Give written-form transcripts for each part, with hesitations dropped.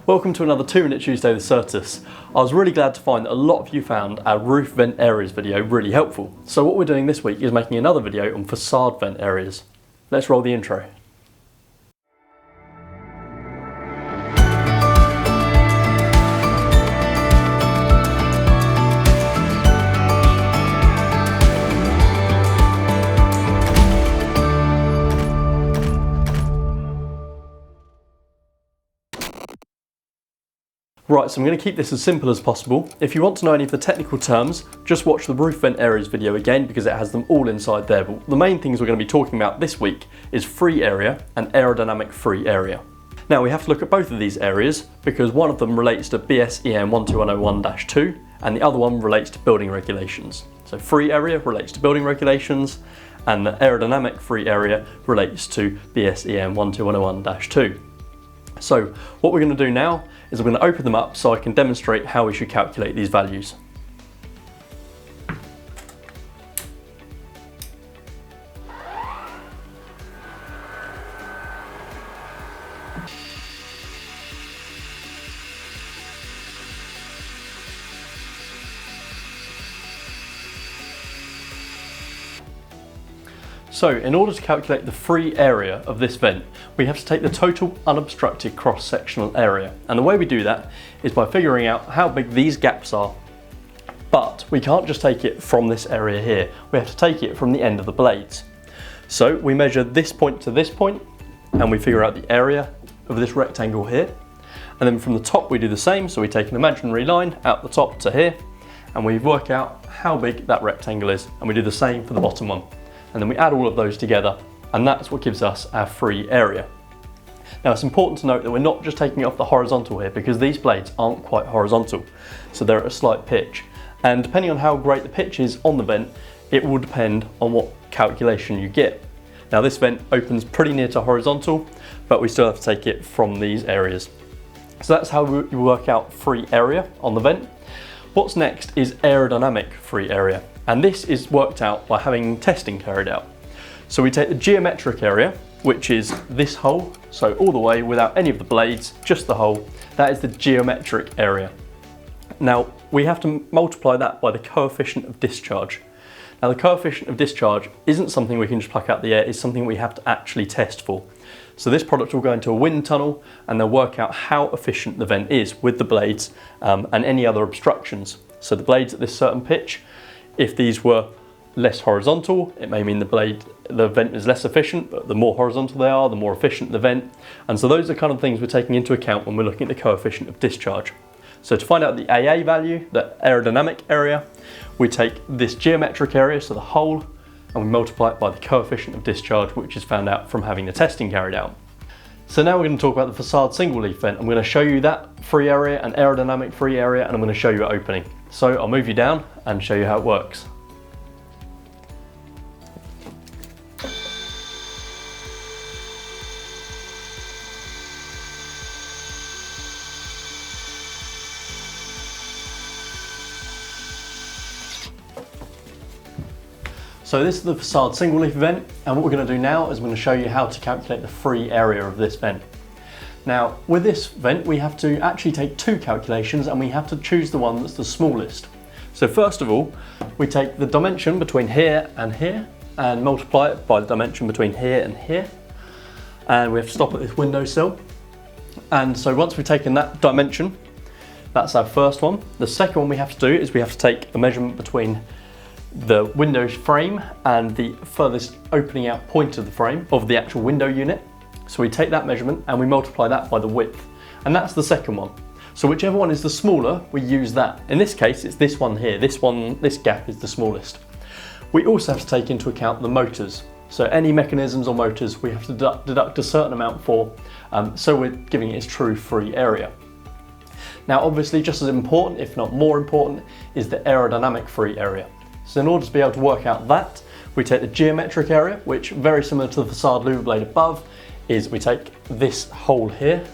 Welcome to another 2-Minute Tuesday with Sertus. I was really glad to find that a lot of you found our roof vent areas video really helpful. So what we're doing this week is making another video on facade vent areas. Let's roll the intro. Right, so I'm going to keep this as simple as possible. If you want to know any of the technical terms, just watch the roof vent areas video again because it has them all inside there. But the main things we're going to be talking about this week is free area and aerodynamic free area. Now we have to look at both of these areas because one of them relates to BS EN 12101-2 and the other one relates to building regulations. So free area relates to building regulations and the aerodynamic free area relates to BS EN 12101-2. So what we're going to do now is I'm going to open them up so I can demonstrate how we should calculate these values. So in order to calculate the free area of this vent, we have to take the total unobstructed cross-sectional area. And the way we do that is by figuring out how big these gaps are. But we can't just take it from this area here. We have to take it from the end of the blades. So we measure this point to this point and we figure out the area of this rectangle here. And then from the top we do the same. So we take an imaginary line out the top to here and we work out how big that rectangle is. And we do the same for the bottom one. And then we add all of those together and that's what gives us our free area. Now it's important to note that we're not just taking it off the horizontal here because these blades aren't quite horizontal, so they're at a slight pitch. And depending on how great the pitch is on the vent, it will depend on what calculation you get. Now this vent opens pretty near to horizontal, but we still have to take it from these areas. So that's how we work out free area on the vent. What's next is aerodynamic free area. And this is worked out by having testing carried out. So we take the geometric area, which is this hole, so all the way without any of the blades, just the hole, that is the geometric area. Now we have to multiply that by the coefficient of discharge. Now the coefficient of discharge isn't something we can just pluck out the air, it's something we have to actually test for. So this product will go into a wind tunnel and they'll work out how efficient the vent is with the blades and any other obstructions. So the blades at this certain pitch, if these were less horizontal, it may mean the vent is less efficient, but the more horizontal they are, the more efficient the vent. And so those are kind of things we're taking into account when we're looking at the coefficient of discharge. So to find out the AA value, the aerodynamic area, we take this geometric area, so the hole, and we multiply it by the coefficient of discharge, which is found out from having the testing carried out. So now we're going to talk about the facade single leaf vent. I'm going to show you that free area and aerodynamic free area, and I'm going to show you it opening. So I'll move you down and show you how it works. So this is the facade single leaf vent, and what we're going to do now is I'm going to show you how to calculate the free area of this vent. Now with this vent we have to actually take two calculations and we have to choose the one that's the smallest. So first of all we take the dimension between here and multiply it by the dimension between here and here, and we have to stop at this windowsill. And so once we've taken that dimension, that's our first one. The second one we have to do is we have to take a measurement between the window frame and the furthest opening out point of the frame of the actual window unit. So we take that measurement and we multiply that by the width, and that's the second one. So whichever one is the smaller, we use that. In this case it's this one here, this gap is the smallest. We also have to take into account the motors. So any mechanisms or motors we have to deduct a certain amount for, so we're giving it its true free area. Now obviously just as important, if not more important, is the aerodynamic free area. So in order to be able to work out that, we take the geometric area, which very similar to the facade louver blade above, is we take this hole here,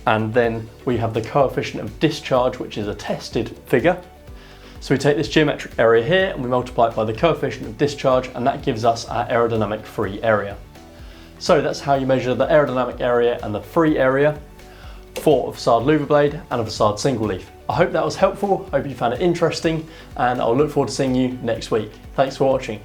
and then we have the coefficient of discharge, which is a tested figure. So we take this geometric area here and we multiply it by the coefficient of discharge, and that gives us our aerodynamic free area. So that's how you measure the aerodynamic area and the free area. for a Facade louver blade and a Facade single leaf. I hope that was helpful, hope you found it interesting, and I'll look forward to seeing you next week. Thanks for watching.